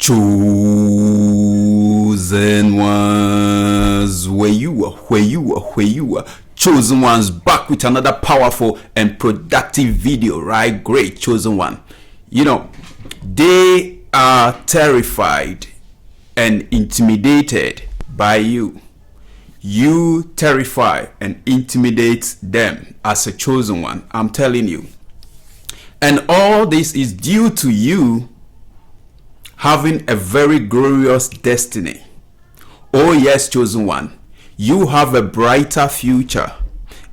Chosen ones, where you are. Chosen ones, back with another powerful and productive video, right? Great, chosen one. They are terrified and intimidated by you. You terrify and intimidate them as a chosen one. I'm telling you. And all this is due to you having a very glorious destiny. Oh yes, chosen one, you have a brighter future,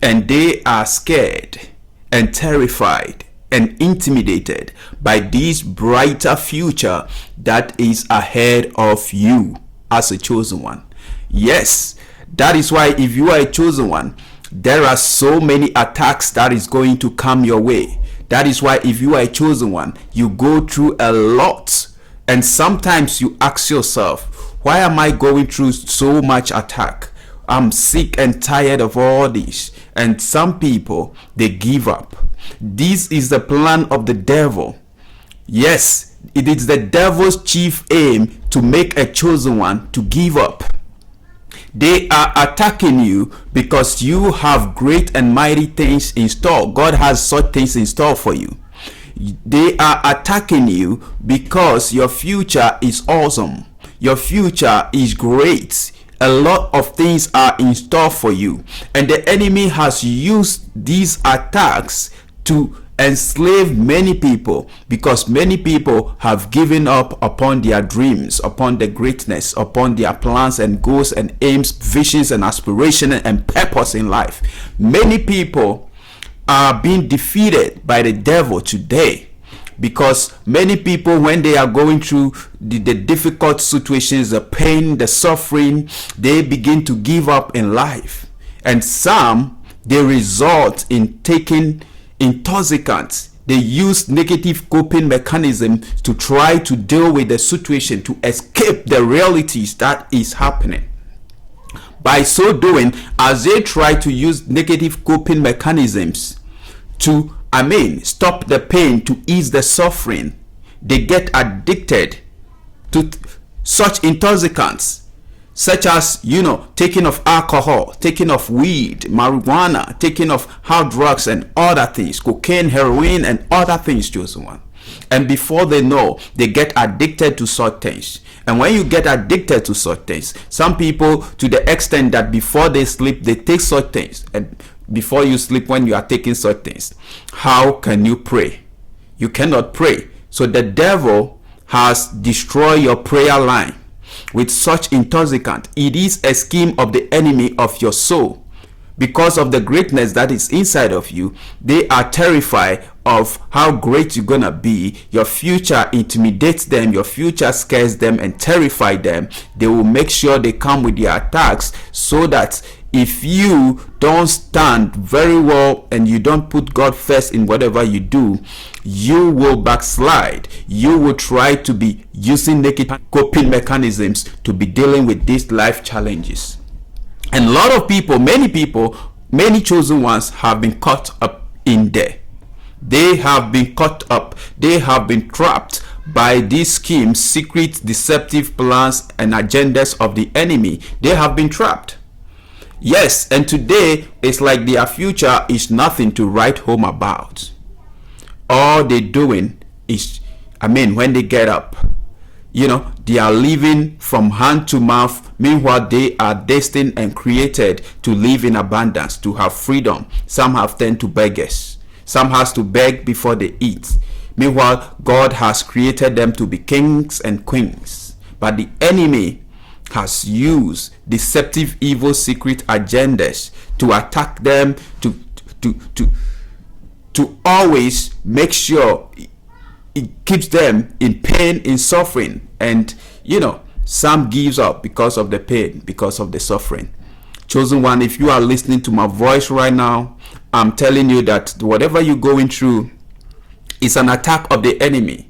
and they are scared and terrified and intimidated by this brighter future that is ahead of you as a chosen one. Yes, that is why if you are a chosen one, there are so many attacks that is going to come your way. That is why if you are a chosen one, you go through a lot. And sometimes you ask yourself, why am I going through so much attack? I'm sick and tired of all this. And some people, they give up. This is the plan of the devil. Yes, it is the devil's chief aim to make a chosen one to give up. They are attacking you because you have great and mighty things in store. God has such things in store for you. They are attacking you because your future is awesome. Your future is great. A lot of things are in store for you. And the enemy has used these attacks to enslave many people, because many people have given up upon their dreams, upon the greatness, upon their plans and goals and aims, visions and aspirations and purpose in life. Many people are being defeated by the devil today, because many people, when they are going through the difficult situations, the pain, the suffering, they begin to give up in life. And some, they result in taking intoxicants. They use negative coping mechanisms to try to deal with the situation, to escape the realities that is happening. By so doing, as they try to use negative coping mechanisms to stop the pain, to ease the suffering, they get addicted to such intoxicants, such as taking of alcohol, taking of weed, marijuana, taking of hard drugs and other things, cocaine, heroin and other things, chosen one. And before they know, they get addicted to such things. And when you get addicted to such things, some people, to the extent that before they sleep, they take such things. And before you sleep, when you are taking such things, how can you pray? You cannot pray. So the devil has destroyed your prayer line with such intoxicant. It is a scheme of the enemy of your soul. Because of the greatness that is inside of you, they are terrified of how great you're gonna be. Your future intimidates them, your future scares them and terrifies them. They will make sure they come with their attacks, so that if you don't stand very well and you don't put God first in whatever you do, you will backslide. You will try to be using negative coping mechanisms to be dealing with these life challenges. And a lot of people, many chosen ones have been caught up in there. They have been caught up. They have been trapped by these schemes, secret, deceptive plans and agendas of the enemy. They have been trapped. Yes, and today it's like their future is nothing to write home about. All they're doing is, when they get up, they are living from hand to mouth. Meanwhile, they are destined and created to live in abundance, to have freedom. Some have turned to beggars. Some has to beg before they eat. Meanwhile, God has created them to be kings and queens. But the enemy has used deceptive, evil, secret agendas to attack them, to always make sure it keeps them in pain, in suffering. And some gives up because of the pain, because of the suffering. Chosen one, if you are listening to my voice right now, I'm telling you that whatever you're going through is an attack of the enemy.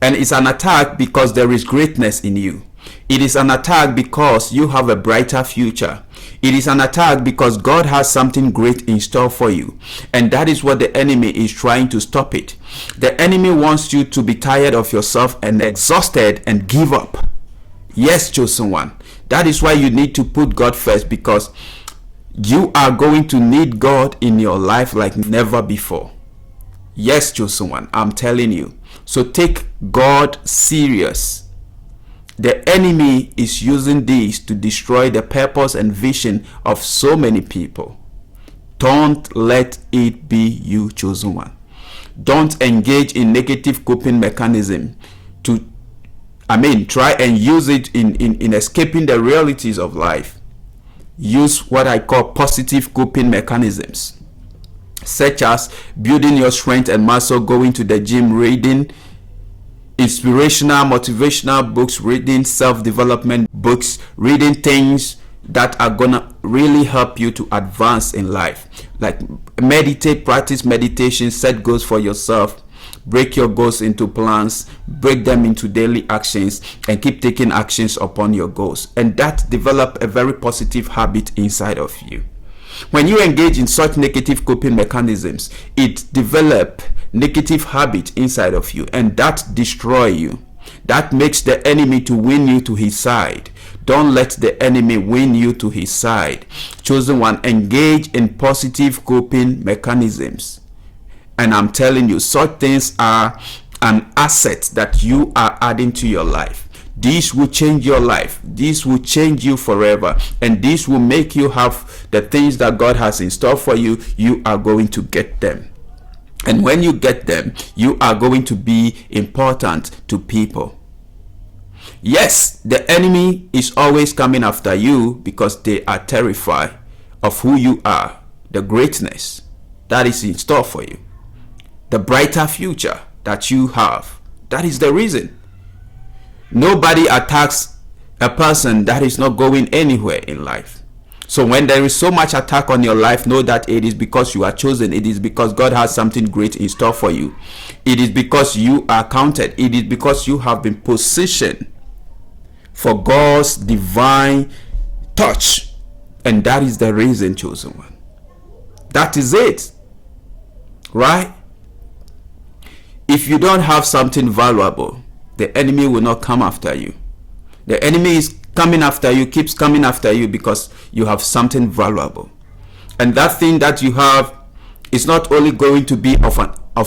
And it's an attack because there is greatness in you. It is an attack because you have a brighter future. It is an attack because God has something great in store for you. And that is what the enemy is trying to stop it. The enemy wants you to be tired of yourself and exhausted and give up. Yes, chosen one. That is why you need to put God first, because you are going to need God in your life like never before. Yes, chosen one, I'm telling you. So take God serious. The enemy is using this to destroy the purpose and vision of so many people. Don't let it be you, chosen one. Don't engage in negative coping mechanism to try and use it in escaping the realities of life. Use what I call positive coping mechanisms, such as building your strength and muscle, going to the gym, reading inspirational, motivational books, reading self-development books, reading things that are gonna really help you to advance in life. Like meditate, practice meditation, set goals for yourself, break your goals into plans, break them into daily actions, and keep taking actions upon your goals. And that develop a very positive habit inside of you. When you engage in such negative coping mechanisms, it develop negative habit inside of you, and that destroy you. That makes the enemy to win you to his side. Don't let the enemy win you to his side. Chosen one, engage in positive coping mechanisms. And I'm telling you, such things are an asset that you are adding to your life. This will change your life. This will change you forever. And this will make you have the things that God has in store for you. You are going to get them. And when you get them, you are going to be important to people. Yes, the enemy is always coming after you because they are terrified of who you are, the greatness that is in store for you, the brighter future that you have. That is the reason. Nobody attacks a person that is not going anywhere in life. So when there is so much attack on your life, know that it is because you are chosen. It is because God has something great in store for you. It is because you are counted. It is because you have been positioned for God's divine touch. And that is the reason, chosen one. That is it. Right? If you don't have something valuable, the enemy will not come after you. The enemy is coming after you, keeps coming after you because you have something valuable. And that thing that you have is not only going to be of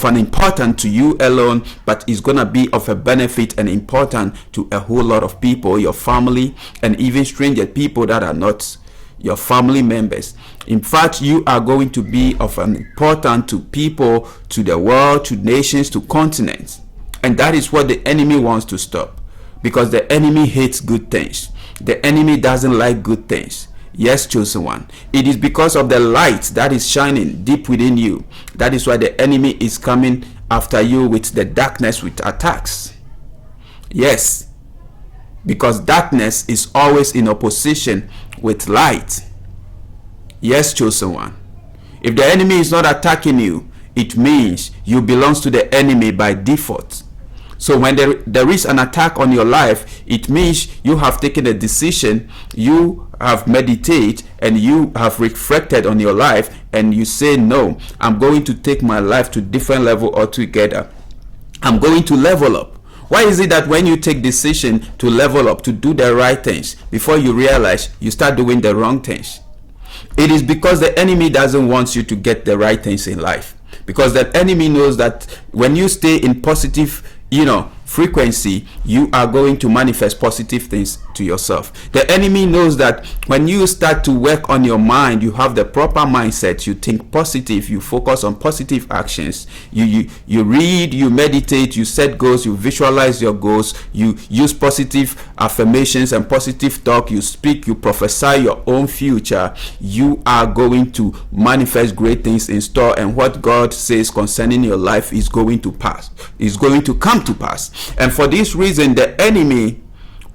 an importance to you alone, but is going to be of a benefit and important to a whole lot of people, your family, and even stranger people that are not your family members. In fact, you are going to be of an importance to people, to the world, to nations, to continents. And that is what the enemy wants to stop, because the enemy hates good things. The enemy doesn't like good things. Yes, chosen one. It is because of the light that is shining deep within you. That is why the enemy is coming after you with the darkness, with attacks. Yes, because darkness is always in opposition with light. Yes, chosen one. If the enemy is not attacking you, it means you belong to the enemy by default. So when there is an attack on your life, it means you have taken a decision, you have meditated, and you have reflected on your life, and you say, no, I'm going to take my life to a different level altogether. I'm going to level up. Why is it that when you take decision to level up, to do the right things, before you realize you start doing the wrong things? It is because the enemy doesn't want you to get the right things in life. Because the enemy knows that when you stay in positive frequency, you are going to manifest positive things to yourself. The enemy knows that when you start to work on your mind, you have the proper mindset, you think positive, you focus on positive actions, you read, you meditate, you set goals, you visualize your goals, you use positive affirmations and positive talk, you speak, you prophesy your own future, you are going to manifest great things in store, and what God says concerning your life is going to pass, is going to come to pass. And for this reason, the enemy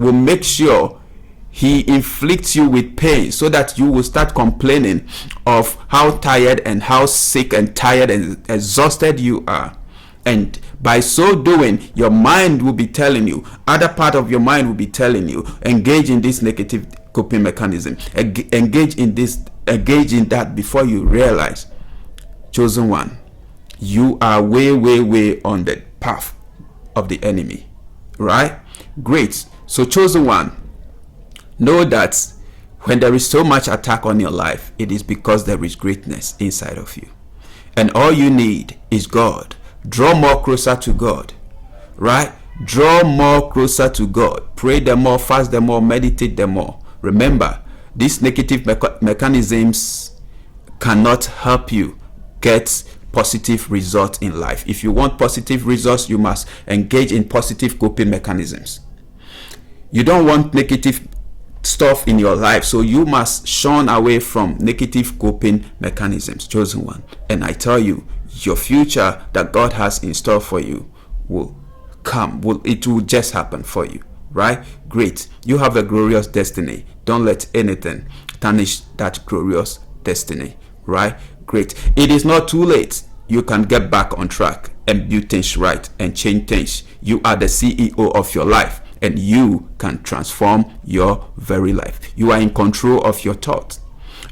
will make sure he inflicts you with pain, so that you will start complaining of how tired and how sick and tired and exhausted you are. And By so doing, your mind will be telling you, other part of your mind will be telling you, engage in this negative coping mechanism, engage in that before you realize, chosen one, you are way on the path of the enemy. Right? Great. So chosen one, know that when there is so much attack on your life, it is because there is greatness inside of you. And all you need is God. Draw more closer to God. Right? Draw more closer to God. Pray the more, fast the more, meditate the more. Remember, these negative mechanisms cannot help you get positive results in life. If you want positive results, you must engage in positive coping mechanisms. You don't want negative stuff in your life, so you must shun away from negative coping mechanisms, chosen one. And I tell you, your future that God has in store for you will come. It will just happen for you. Right? Great. You have a glorious destiny. Don't let anything tarnish that glorious destiny. Right? Great. It is not too late. You can get back on track and do things right and change things. You are the CEO of your life, and you can transform your very life. You are in control of your thoughts.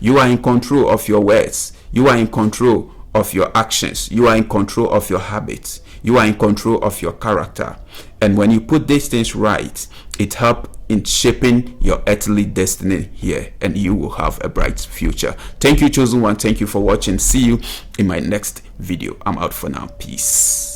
You are in control of your words. You are in control of your actions. You are in control of your habits. You are in control of your character. And when you put these things right, it helps in shaping your earthly destiny here, and you will have a bright future. Thank you, chosen one. Thank you for watching. See you in my next video. I'm out for now. Peace.